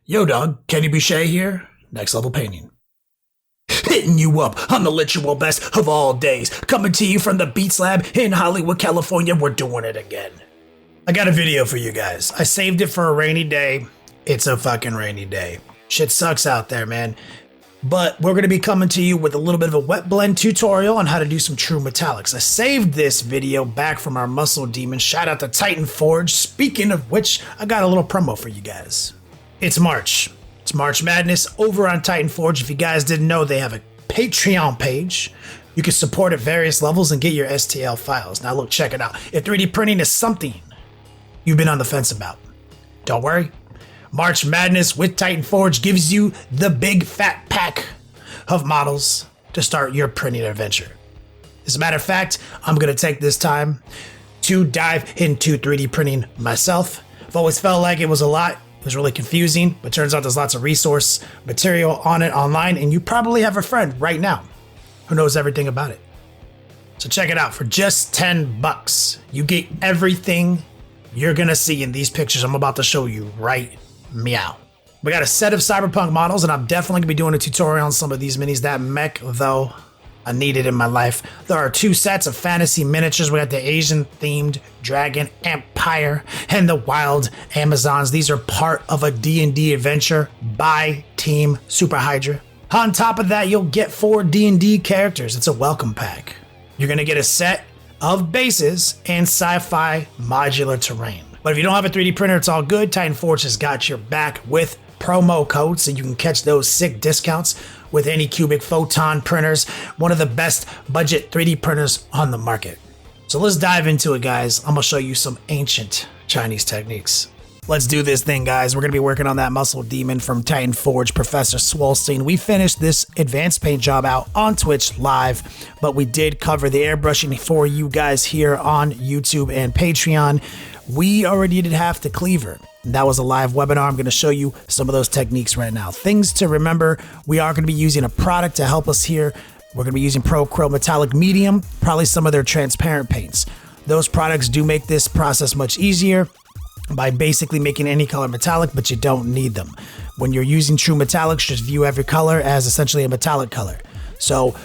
Yo dog, Kenny Boucher here, Next Level Painting. Hitting you up on the literal best of all days. Coming to you from the Beats Lab in Hollywood, California. We're doing it again. I got a video for you guys. I saved it for a rainy day. It's a fucking rainy day. Shit sucks out there, man. But we're going to be coming to you with a little bit of a wet blend tutorial on how to do some true metallics. I saved this video back from our Muscle Demon. Shout out to Titan Forge. Speaking of which, I got a little promo for you guys. It's March. It's March Madness over on Titan Forge. If you guys didn't know, they have a Patreon page. You can support at various levels and get your STL files. Now look, check it out. If 3D printing is something you've been on the fence about, don't worry. March Madness with Titan Forge gives you the big fat pack of models to start your printing adventure. As a matter of fact, I'm going to take this time to dive into 3D printing myself. I've always felt like it was a lot. It was really confusing, but turns out there's lots of resource material on it online, and you probably have a friend right now who knows everything about it. So check it out. For just $10, you get everything you're going to see in these pictures I'm about to show you right meow. We got a set of Cyberpunk models, and I'm definitely gonna be doing a tutorial on some of these minis. That mech, though, I need it in my life. There are two sets of fantasy miniatures. We got the Asian themed Dragon Empire and the Wild Amazons. These are part of a D&D adventure by Team Super Hydra. On top of that, you'll get 4 D&D characters. It's a welcome pack. You're gonna get a set of bases and sci-fi modular terrain. But if you don't have a 3D printer, it's all good. Titan Forge has got your back with promo codes, so you can catch those sick discounts with any Cubic Photon printers, one of the best budget 3D printers on the market. So let's dive into it, guys. I'm gonna show you some ancient Chinese techniques. Let's do this thing, guys. We're gonna be working on that Muscle Demon from Titan Forge, Professor Swolstein. We finished this advanced paint job out on Twitch live, but we did cover the airbrushing for you guys here on YouTube and Patreon. We already did half the cleaver. That was a live webinar. I'm going to show you some of those techniques right now. Things to remember, we are going to be using a product to help us here. We're going to be using Pro-Chrome Metallic Medium, probably some of their transparent paints. Those products do make this process much easier by basically making any color metallic, but you don't need them. When you're using true metallics, just view every color as essentially a metallic color. So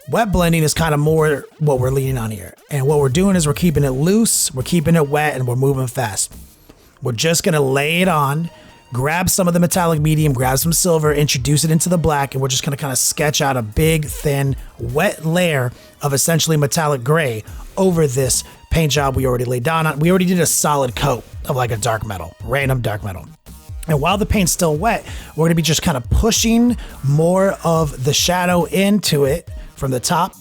wet blending is kind of more what we're leaning on here. And what we're doing is we're keeping it loose, we're keeping it wet, and we're moving fast. We're just going to lay it on, grab some of the metallic medium, grab some silver, introduce it into the black, and we're just going to kind of sketch out a big, thin, wet layer of essentially metallic gray over this paint job we already laid down on. We already did a solid coat of like a dark metal, random dark metal. And while the paint's still wet, we're going to be just kind of pushing more of the shadow into it from the top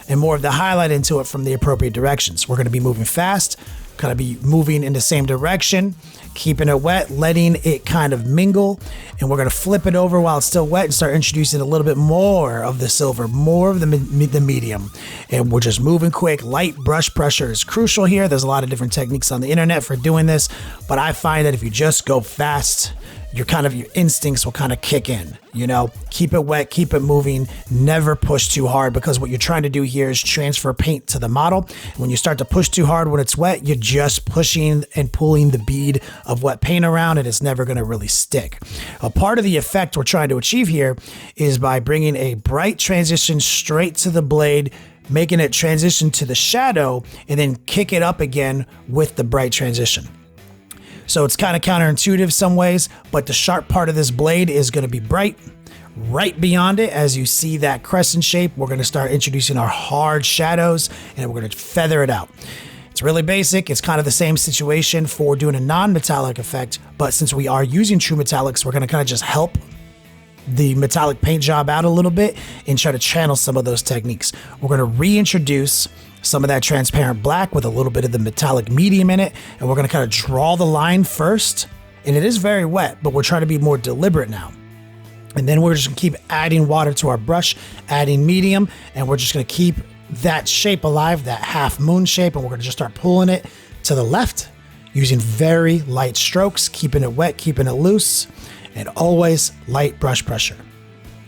and more of the highlight into it from the appropriate directions. We're going to be moving fast, kind of be moving in the same direction, keeping it wet, letting it kind of mingle, and we're going to flip it over while it's still wet and start introducing a little bit more of the silver, more of the medium, and we're just moving quick. Light brush pressure is crucial here. There's a lot of different techniques on the internet for doing this, but I find that if you just go fast, your instincts will kind of kick in, you know, keep it wet, keep it moving, never push too hard, because what you're trying to do here is transfer paint to the model. When you start to push too hard when it's wet, you're just pushing and pulling the bead of wet paint around, and it's never going to really stick. A part of the effect we're trying to achieve here is by bringing a bright transition straight to the blade, making it transition to the shadow, and then kick it up again with the bright transition. So it's kind of counterintuitive some ways, but the sharp part of this blade is going to be bright. Right beyond it, as you see that crescent shape, we're going to start introducing our hard shadows, and we're going to feather it out. It's really basic. It's kind of the same situation for doing a non-metallic effect, but since we are using true metallics, we're going to kind of just help the metallic paint job out a little bit and try to channel some of those techniques. We're going to reintroduce some of that transparent black with a little bit of the metallic medium in it, and we're going to kind of draw the line first, and it is very wet, but we're trying to be more deliberate now. And then we're just going to keep adding water to our brush, adding medium, and we're just going to keep that shape alive, that half moon shape, and we're going to just start pulling it to the left using very light strokes, keeping it wet, keeping it loose, and always light brush pressure.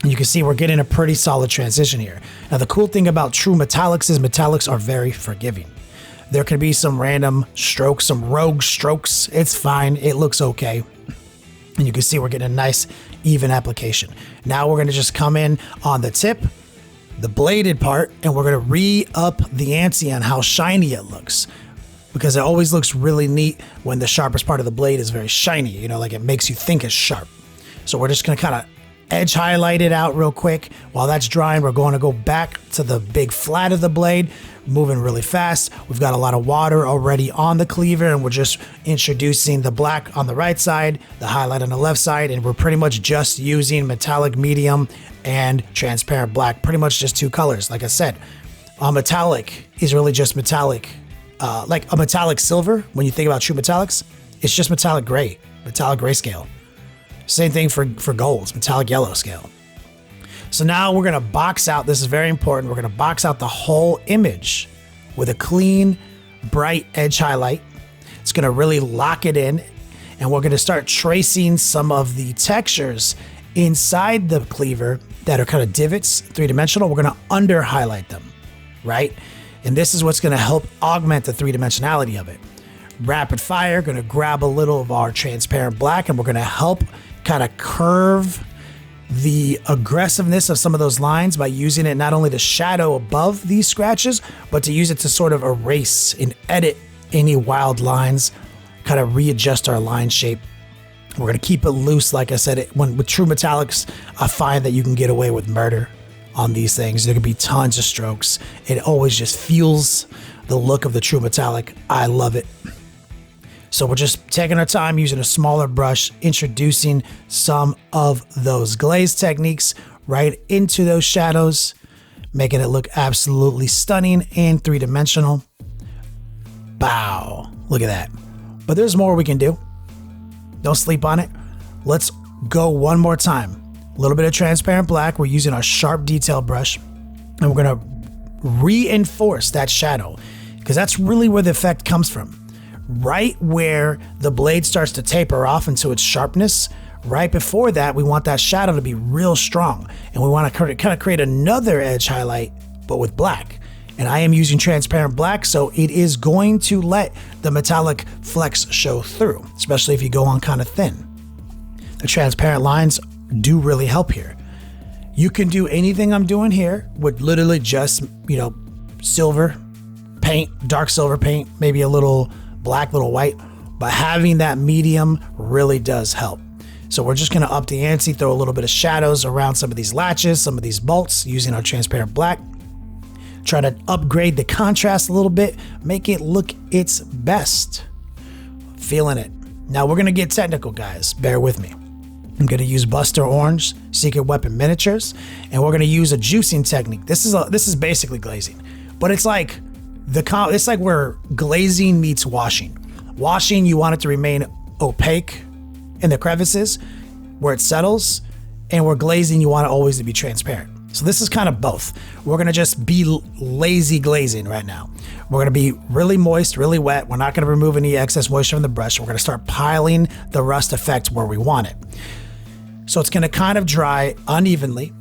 You can see we're getting a pretty solid transition here. Now, the cool thing about true metallics is metallics are very forgiving. There can be some random strokes, some rogue strokes. It's fine. It looks okay. And you can see we're getting a nice even application. Now we're going to just come in on the tip, the bladed part, and we're going to re-up the ante on how shiny it looks. Because it always looks really neat when the sharpest part of the blade is very shiny, you know, like it makes you think it's sharp. So we're just going to kind of edge highlight it out real quick. While that's drying, we're going to go back to the big flat of the blade, moving really fast. We've got a lot of water already on the cleaver, and we're just introducing the black on the right side, the highlight on the left side, and we're pretty much just using metallic medium and transparent black, pretty much just 2 colors. Like I said, metallic is really just metallic. Like a metallic silver, when you think about true metallics, it's just metallic grayscale. Same thing for golds, metallic yellow scale. So now we're gonna box out, this is very important, we're gonna box out the whole image with a clean, bright edge highlight. It's gonna really lock it in, and we're gonna start tracing some of the textures inside the cleaver that are kind of divots, 3-dimensional. We're gonna under highlight them, right? And this is what's going to help augment the 3-dimensionality of it. Rapid fire, going to grab a little of our transparent black, and we're going to help kind of curve the aggressiveness of some of those lines by using it not only to shadow above these scratches, but to use it to sort of erase and edit any wild lines, kind of readjust our line shape. We're going to keep it loose. Like I said, with true metallics, I find that you can get away with murder on these things. There could be tons of strokes. It always just feels the look of the true metallic. I love it. So we're just taking our time using a smaller brush, introducing some of those glaze techniques right into those shadows, making it look absolutely stunning and 3-dimensional. Bow. Look at that. But there's more we can do. Don't sleep on it. Let's go one more time. A little bit of transparent black. We're using our sharp detail brush, and we're going to reinforce that shadow, because that's really where the effect comes from. Right where the blade starts to taper off into its sharpness, right before that, we want that shadow to be real strong, and we want to kind of create another edge highlight, but with black. And I am using transparent black, so it is going to let the metallic flex show through, especially if you go on kind of thin. The transparent lines do really help here. You can do anything I'm doing here with literally just, silver paint, dark silver paint, maybe a little black, little white, but having that medium really does help. So we're just going to up the ante, throw a little bit of shadows around some of these latches, some of these bolts using our transparent black. Try to upgrade the contrast a little bit, make it look its best. Feeling it. Now we're going to get technical, guys. Bear with me. I'm going to use Buster Orange Secret Weapon Miniatures, and we're going to use a juicing technique. This is basically glazing, but it's like where glazing meets washing. Washing, you want it to remain opaque in the crevices where it settles, and where glazing, you want it always to be transparent. So this is kind of both. We're going to just be lazy glazing right now. We're going to be really moist, really wet. We're not going to remove any excess moisture from the brush. We're going to start piling the rust effect where we want it. So it's going to kind of dry unevenly.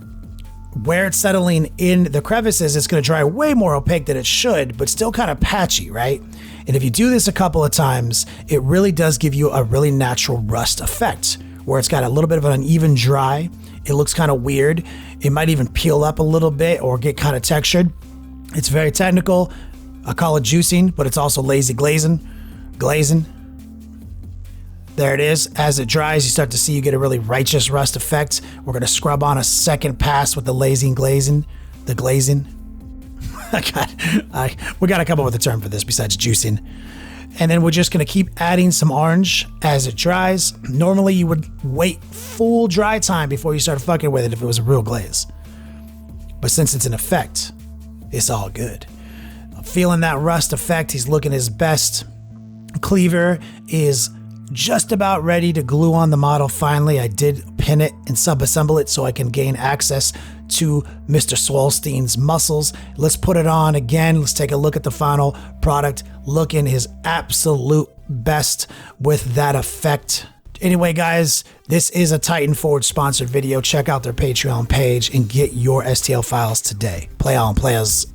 Where it's settling in the crevices, it's going to dry way more opaque than it should, but still kind of patchy, right? And if you do this a couple of times, it really does give you a really natural rust effect, where it's got a little bit of an uneven dry. It looks kind of weird. It might even peel up a little bit or get kind of textured. It's very technical. I call it juicing, but it's also lazy glazing. There it is. As it dries, you start to see you get a really righteous rust effect. We're going to scrub on a second pass with the glazing. We got to come up with a term for this besides juicing. And then we're just going to keep adding some orange as it dries. Normally you would wait full dry time before you start fucking with it if it was a real glaze. But since it's an effect, it's all good. I'm feeling that rust effect. He's looking his best. Cleaver is just about ready to glue on the model. Finally, I did pin it and sub-assemble it so I can gain access to Mr. Swolstein's muscles. Let's put it on again. Let's take a look at the final product, looking his absolute best with that effect. Anyway, guys, this is a Titan Forge sponsored video. Check out their Patreon page and get your STL files today. Play on, players.